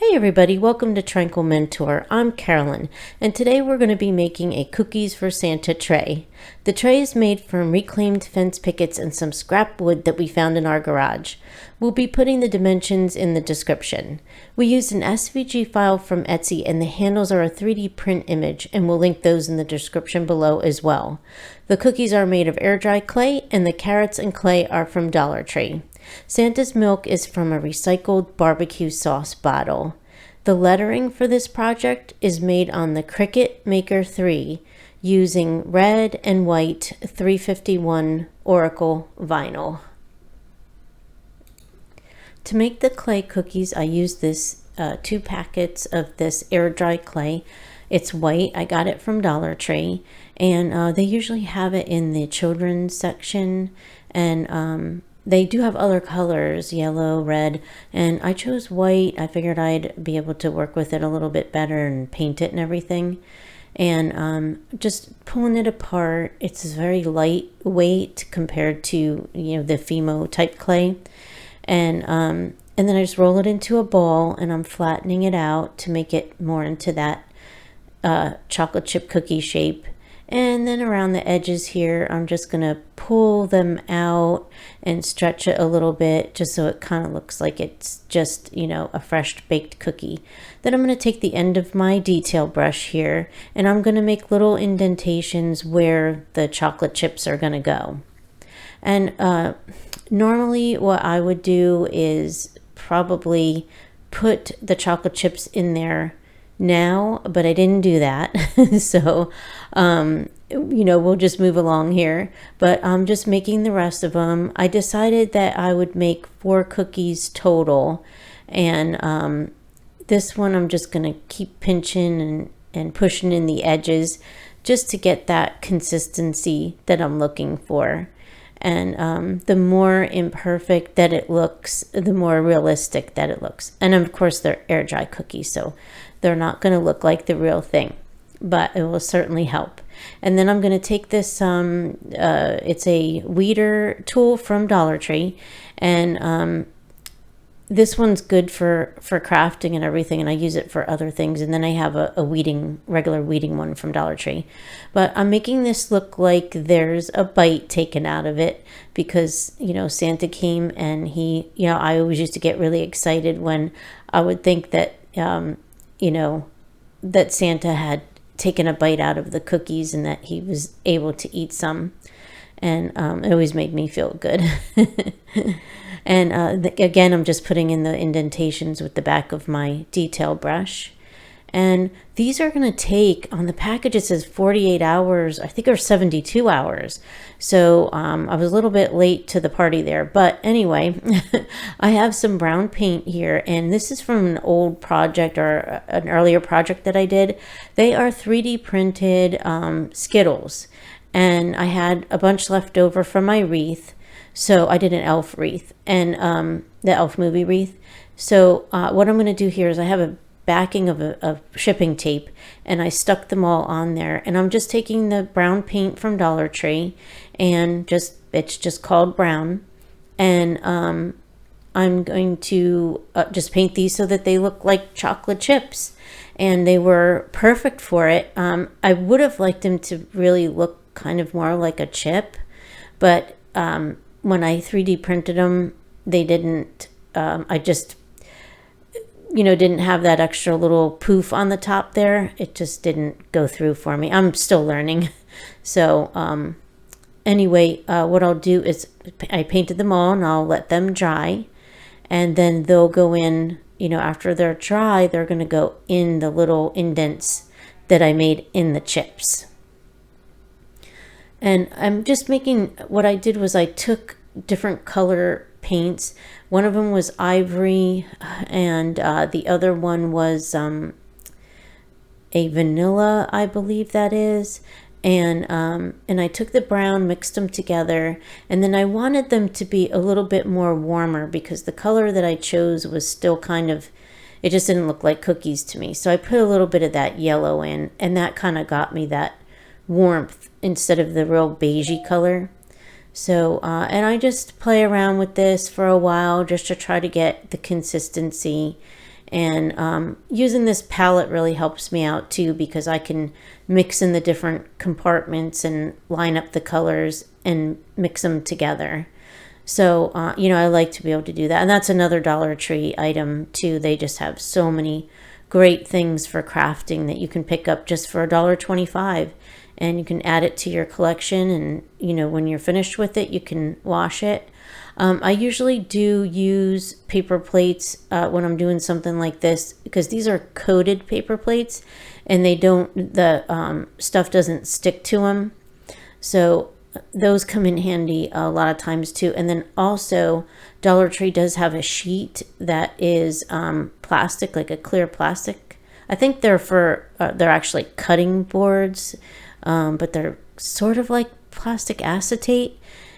Hey everybody, welcome to Tranquil Mentor. I'm Carolyn, and today we're going to be making a Cookies for Santa tray. The tray is made from reclaimed fence pickets and some scrap wood that we found in our garage. We'll be putting the dimensions in the description. We used an SVG file from Etsy, and the handles are a 3D print image, and we'll link those in the description below as well. The cookies are made of air dry clay, and the carrots and clay are from Dollar Tree. Santa's milk is from a recycled barbecue sauce bottle. The lettering for this project is made on the Cricut Maker 3 using red and white 351 Oracle vinyl. To make the clay cookies, I used this 2 packets of this air dry clay. It's white. I got it from Dollar Tree, and they usually have it in the children's section, and they do have other colors, yellow, red, and I chose white. I figured I'd be able to work with it a little bit better and paint it and everything. And just pulling it apart, it's very lightweight compared to, the Fimo type clay. And then I just roll it into a ball, and I'm flattening it out to make it more into that chocolate chip cookie shape. And then around the edges here, I'm just going to pull them out and stretch it a little bit just so it kind of looks like it's just, a fresh baked cookie. Then I'm going to take the end of my detail brush here, and I'm going to make little indentations where the chocolate chips are going to go. And normally what I would do is probably put the chocolate chips in there now, but I didn't do that. So, we'll just move along here, but I'm just making the rest of them. I decided that I would make 4 cookies total. And this one, I'm just going to keep pinching and pushing in the edges just to get that consistency that I'm looking for. And the more imperfect that it looks, the more realistic that it looks. And of course, they're air dry cookies, so they're not going to look like the real thing, but it will certainly help. And then I'm going to take this, it's a weeder tool from Dollar Tree, and this one's good for crafting and everything, and I use it for other things. And then I have a regular weeding one from Dollar Tree. But I'm making this look like there's a bite taken out of it because, Santa came, and he, I always used to get really excited when I would think that, that Santa had taken a bite out of the cookies and that he was able to eat some. And it always made me feel good. And again, I'm just putting in the indentations with the back of my detail brush. And these are going to take, on the package it says 48 hours, I think, or 72 hours. So I was a little bit late to the party there. But anyway, I have some brown paint here, and this is from an old project or an earlier project that I did. They are 3D printed Skittles, and I had a bunch left over from my wreath. So I did an elf wreath, and the elf movie wreath. So what I'm going to do here is I have a backing of shipping tape, and I stuck them all on there. And I'm just taking the brown paint from Dollar Tree, and it's just called brown. And I'm going to just paint these so that they look like chocolate chips. And they were perfect for it. I would have liked them to really look kind of more like a chip, but when I 3D printed them, they didn't, I just, didn't have that extra little poof on the top there. It just didn't go through for me. I'm still learning. So anyway, what I'll do is I painted them all, and I'll let them dry. And then they'll go in, after they're dry, they're going to go in the little indents that I made in the chips. And I'm just making, what I did was I took different color paints. One of them was ivory, and the other one was a vanilla, I believe that is. And I took the brown, mixed them together, and then I wanted them to be a little bit more warmer because the color that I chose was still kind of, it just didn't look like cookies to me. So I put a little bit of that yellow in, and that kind of got me that warmth instead of the real beigey color. So and I just play around with this for a while just to try to get the consistency And using this palette really helps me out too, because I can mix in the different compartments and line up the colors and mix them together. So, you know, I like to be able to do that. And that's another Dollar Tree item too. They just have so many great things for crafting that you can pick up just for $1.25, and you can add it to your collection. And, you know, when you're finished with it, you can wash it. I usually do use paper plates when I'm doing something like this, because these are coated paper plates and they don't, the stuff doesn't stick to them. So those come in handy a lot of times too. And then also Dollar Tree does have a sheet that is plastic, like a clear plastic. I think they're for, they're actually cutting boards, but they're sort of like plastic acetate.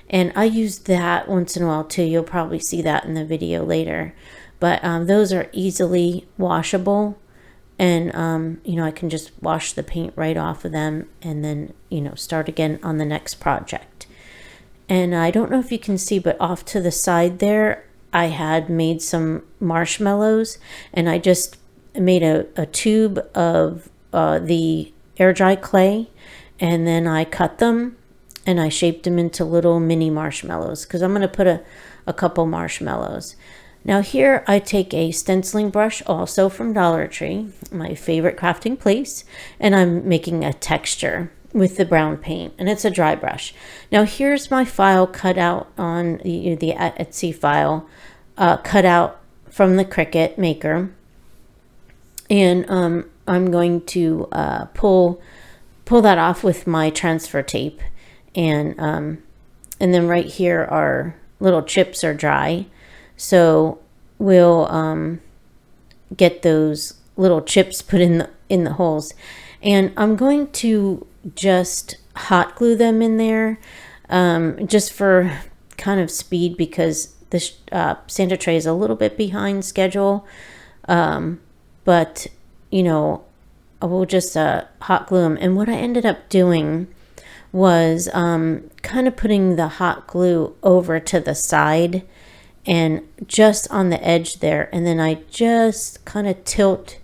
And I use that once in a while too. You'll probably see that in the video later. But those are easily washable. And, you know, I can just wash the paint right off of them and then, you know, start again on the next project. And I don't know if you can see, but off to the side there, I had made some marshmallows. And I just made a tube of the air dry clay. And then I cut them. And I shaped them into little mini marshmallows, because I'm going to put a couple marshmallows. Now here I take a stenciling brush, also from Dollar Tree, my favorite crafting place, and I'm making a texture with the brown paint, and it's a dry brush. Now here's my file cut out on the Etsy file, cut out from the Cricut maker. And I'm going to pull that off with my transfer tape. And then right here our little chips are dry, so we'll get those little chips put in the holes. And I'm going to just hot glue them in there, just for kind of speed, because this Santa tray is a little bit behind schedule. But you know, I will just hot glue them. And what I ended up doing was kind of putting the hot glue over to the side and just on the edge there. And then I just kind of tilt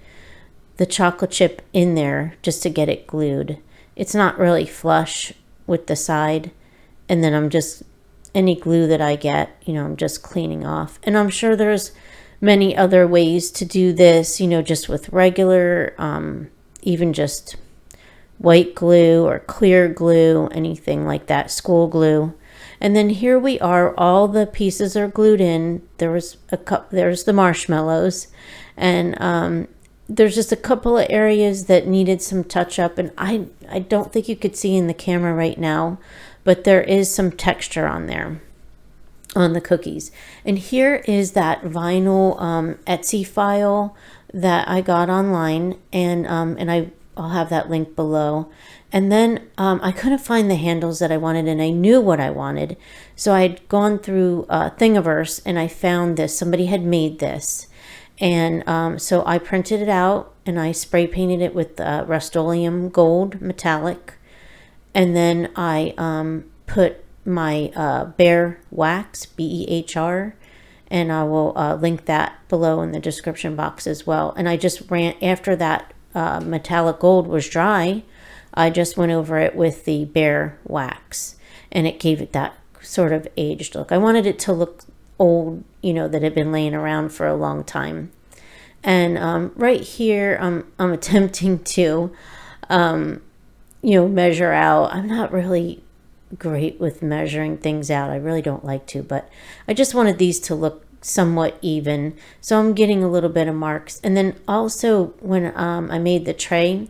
the chocolate chip in there just to get it glued. It's not really flush with the side. And then I'm just, any glue that I get, you know, I'm just cleaning off. And I'm sure there's many other ways to do this, you know, just with regular, even just white glue or clear glue, anything like that, school glue. And then here we are, all the pieces are glued in. There's the marshmallows, and there's just a couple of areas that needed some touch up, and I don't think you could see in the camera right now, but there is some texture on there on the cookies. And here is that vinyl Etsy file that I got online, and I'll have that link below. And then I couldn't find the handles that I wanted, and I knew what I wanted. So I had gone through Thingiverse, and I found this. Somebody had made this. And so I printed it out, and I spray painted it with Rust-Oleum Gold Metallic. And then I put my Behr wax, B-E-H-R, and I will link that below in the description box as well. And I just ran, after that metallic gold was dry, I just went over it with the Behr wax, and it gave it that sort of aged look. I wanted it to look old, you know, that had been laying around for a long time. And right here, I'm attempting to, you know, measure out. I'm not really great with measuring things out. I really don't like to, but I just wanted these to look somewhat even. So I'm getting a little bit of marks. And then also when I made the tray,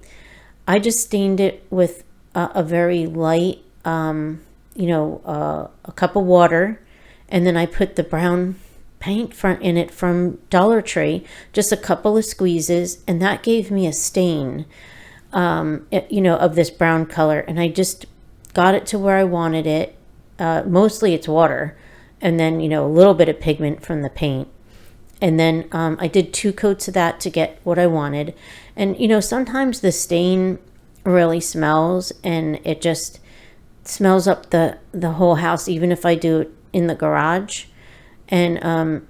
I just stained it with a very light, you know, a cup of water. And then I put the brown paint front in it from Dollar Tree, just a couple of squeezes, and that gave me a stain, you know, of this brown color. And I just got it to where I wanted it. Mostly it's water, and then, you know, a little bit of pigment from the paint. And then I did 2 coats of that to get what I wanted. And, you know, sometimes the stain really smells, and it just smells up the whole house, even if I do it in the garage. And,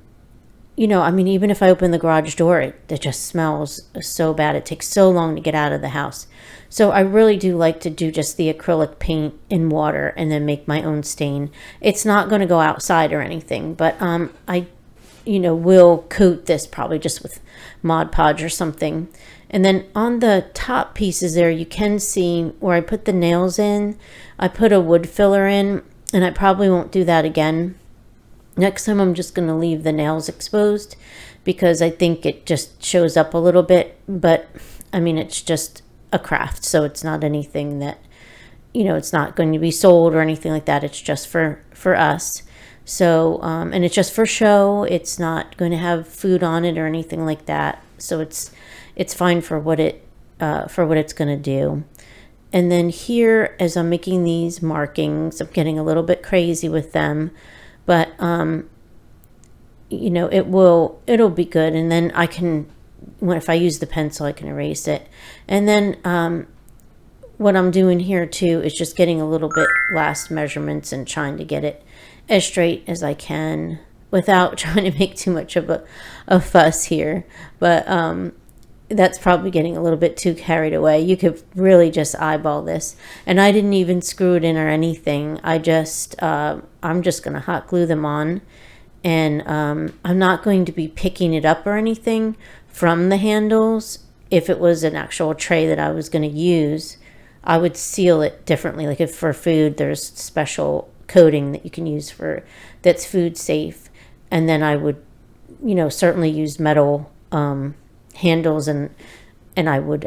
you know, I mean, even if I open the garage door, it just smells so bad. It takes so long to get out of the house. So I really do like to do just the acrylic paint in water and then make my own stain. It's not going to go outside or anything, but I, you know, will coat this probably just with Mod Podge or something. And then on the top pieces there, you can see where I put the nails in. I put a wood filler in, and I probably won't do that again. Next time I'm just going to leave the nails exposed because I think it just shows up a little bit. But I mean, it's just a craft, so it's not anything that, you know, it's not going to be sold or anything like that. It's just for us. So and it's just for show. It's not going to have food on it or anything like that. So it's fine for what it's going to do. And then here, as I'm making these markings, I'm getting a little bit crazy with them, but you know, it'll be good. And then I can, if I use the pencil, I can erase it. And then what I'm doing here too is just getting a little bit last measurements and trying to get it as straight as I can without trying to make too much of a fuss here. But that's probably getting a little bit too carried away. You could really just eyeball this. And I didn't even screw it in or anything. I'm just going to hot glue them on. And I'm not going to be picking it up or anything from the handles. If it was an actual tray that I was going to use, I would seal it differently. Like if for food, there's special coating that you can use that's food safe. And then I would, you know, certainly use metal handles and I would,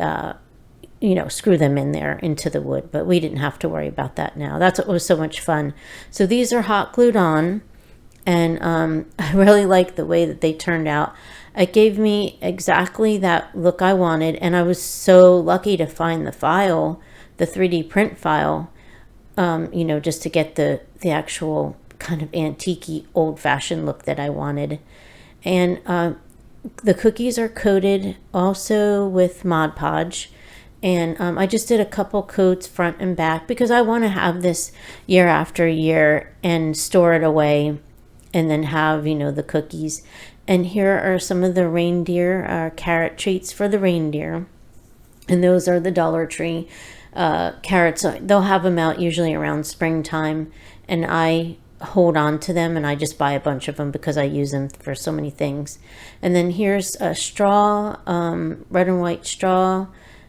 you know, screw them in there into the wood. But we didn't have to worry about that now. That's what was so much fun. So these are hot glued on. And I really like the way that they turned out. It gave me exactly that look I wanted. And I was so lucky to find the file, the 3D print file, you know, just to get the actual kind of antique-y, old-fashioned look that I wanted. And the cookies are coated also with Mod Podge. And I just did a couple coats front and back because I want to have this year after year and store it away. And then have, you know, the cookies. And here are some of the reindeer carrot treats for the reindeer. And those are the Dollar Tree carrots. They'll have them out usually around springtime. And I hold on to them and I just buy a bunch of them because I use them for so many things. And then here's a straw, red and white straw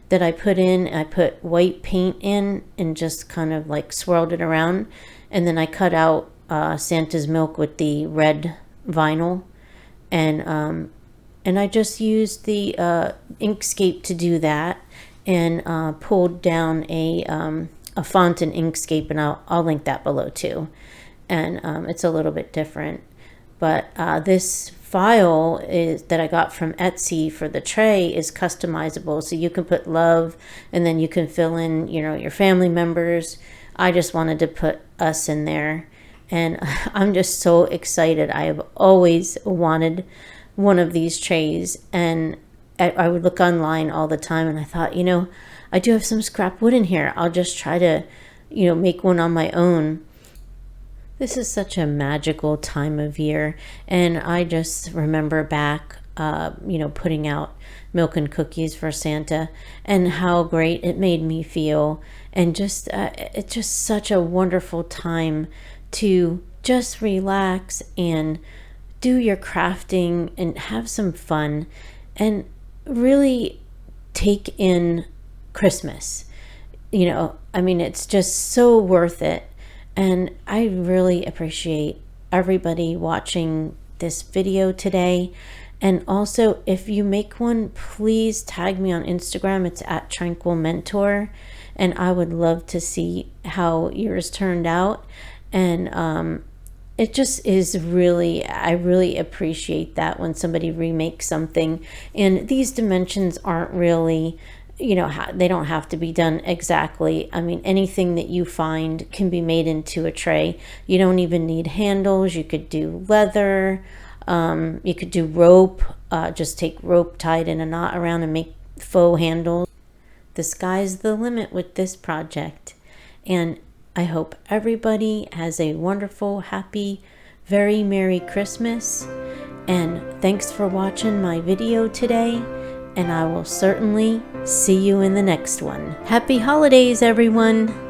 that I put in. I put white paint in and just kind of like swirled it around. And then I cut out Santa's milk with the red vinyl, and I just used the Inkscape to do that, and pulled down a font in Inkscape, and I'll link that below too. And it's a little bit different, but this file that I got from Etsy for the tray is customizable, so you can put love, and then you can fill in, you know, your family members. I just wanted to put us in there. And I'm just so excited. I have always wanted one of these trays. And I would look online all the time. And I thought, you know, I do have some scrap wood in here. I'll just try to, you know, make one on my own. This is such a magical time of year. And I just remember back, you know, putting out milk and cookies for Santa and how great it made me feel. And just it's just such a wonderful time to just relax and do your crafting and have some fun and really take in Christmas. You know, I mean, it's just so worth it. And I really appreciate everybody watching this video today. And also, if you make one, please tag me on Instagram. It's at Tranquil Mentor. And I would love to see how yours turned out. And it just is really, I really appreciate that when somebody remakes something. And these dimensions aren't really, you know, they don't have to be done exactly. I mean, anything that you find can be made into a tray. You don't even need handles. You could do leather. You could do rope. Just take rope, tie it in a knot around and make faux handles. The sky's the limit with this project. And I hope everybody has a wonderful, happy very Merry Christmas, and thanks for watching my video today, and I will certainly see you in the next one. Happy holidays, everyone!